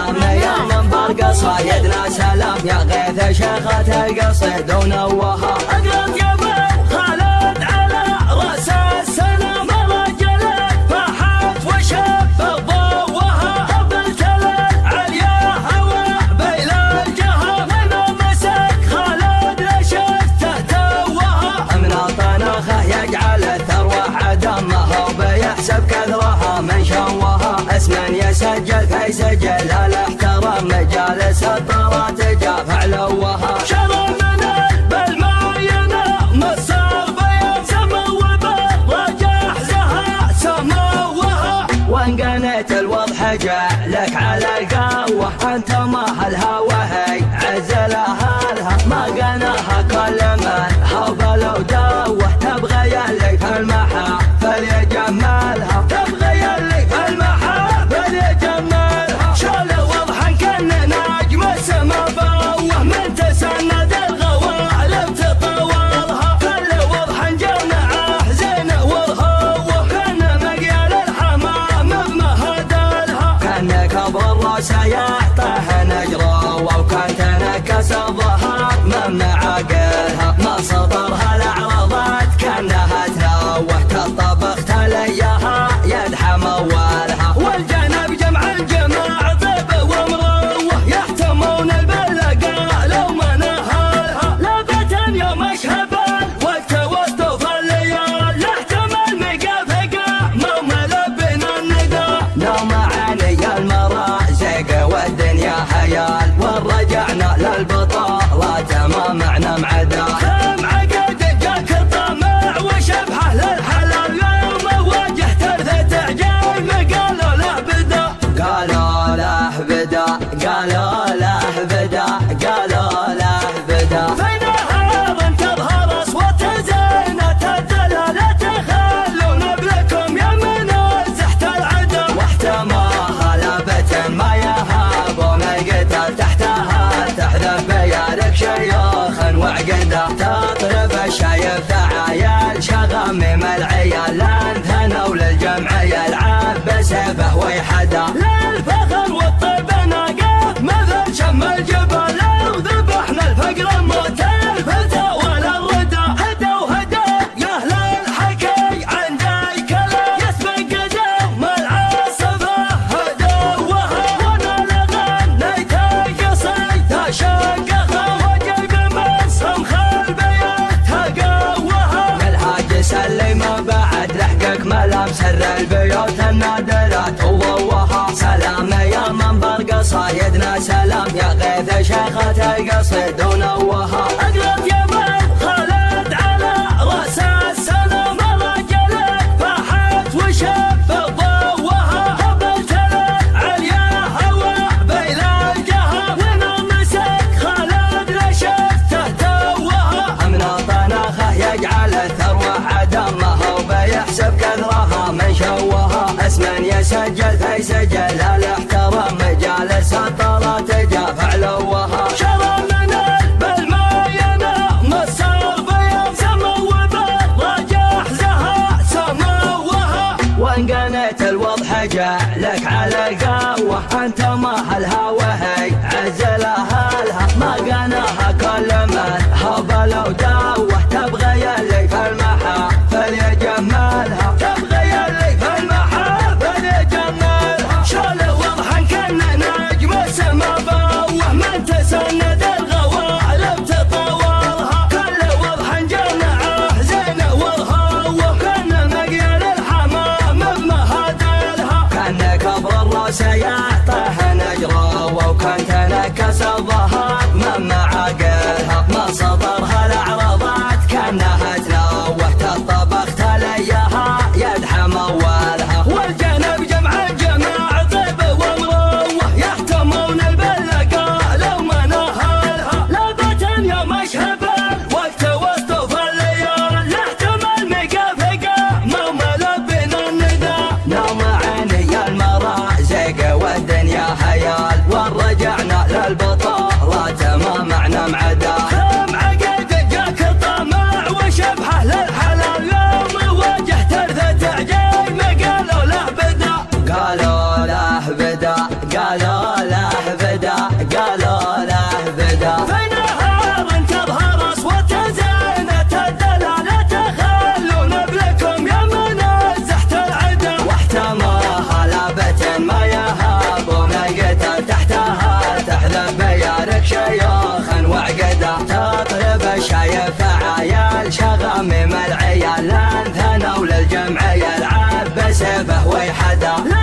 سلام يا منبر قصايدنا سلام يا غيث شيخة القصيد ونوها. أقرأت يا ابو خالد على رأس السلام رجلك فاحت وشب ضوها قبلت العليا هوى بين الجهة من مسك خالد لشفته توها. من طناخه يجعل الثروة عدمها وبيحسب كثرها من شوها. اسما يسجل في سجل الاحترام مجالس الطرات جاف علوها. شرى من بالما ينام الصبيان سموا بالرجاح زها سموها. وان قنيت الوضح جعلك على القوة انت ما هالهوى هي عزلها لها ما قناها كل من هبل ودوه. تبغى يلي في المحافل يجملها تبغى يلي في المحافل يجملها. شال وضحا كان نجم السما بوه من تسند الغوالب تطولها. كل وضحا جمعه زين والهوه كان مقيال الحمام بمهدلها. كان كبر الراس يعطيه نجره وكان تنكس الظهر من معاقلها. ما سطرها الاعراضات كانها تنوه كالطبخ تليها يدحم اولها. والجنب جمع الجماع ضب ومروه يحتمون البلقاء لو ما نهالها. لابة يوم اشهبا وقت واستوفى الليال يحتمل مقافقا ما ملبنا النداء. نوم عيني المرازق والدنيا هيال ورجعنا للبطالة ما معنا معدا. كم عقد جاك الطمع وشبحه للحلال يوم واجهت ارثة عجايب قالوا له بدا. قالوا له بدا قالوا له بدا قالوا له بدا. في نهار تظهر اصوات زينة الدلالة تخلون بلكم يا من زحت العدا. واحتماها لابة ما يهاب ومن قتل تحتها تحذف بيارك شيوخ وعقده. تطرب الشايب تعايل شغمم العيال لانثنوا للجمع يلعب بسيفه ويحدا. للفخر والطيب ناقف مثل شم الجبل لو ذبحنا الفقر موت الفتى ولا الردى. هدى وهدى يا اهل الحكي عند الكلام يسبق قدم العاصفه هدوها. وانا لغنيت القصيد شقها وجيب من صمخ البيت قوها. الحاج سلم بعد لحقك ملام سر البيوت النادرات وضوها. سلام يا منبر قصايدنا سلام يا غيث شيخة القصيد ونوها. أقرأت يا ابو خالد على رأس السلام رجلك فاحت وشب ضوها قبلت العليا هوى بين الجهة من مسك خالد لشفته توها. من طناخه يجعل الثروة عدمها وبيحسب كثرها من شوها. اسما يسجل في سجل الاحترام مجالس الطرات جاف علوها. شرى من بالما ينام الصبيان سموا بالرجاح زها سموها. وان قنيت الوضح جعلك على القوة انت ما هالهوى هي عزلها لها ما قناها كل من هبل ودوه. تبغى يلي في المحافل يجملها تبغى يلي في المحافل يجملها. شال وضحا كان نجم السما بوه من تسند الغوالب تطولها. كل وضحا جمعه زين والهوه كان مقيال الحمام بمهدلها. كان كبر الراس يعطيه نجره وكان يا لان ثنا وللجمع يلعب بسيفه ويحدا.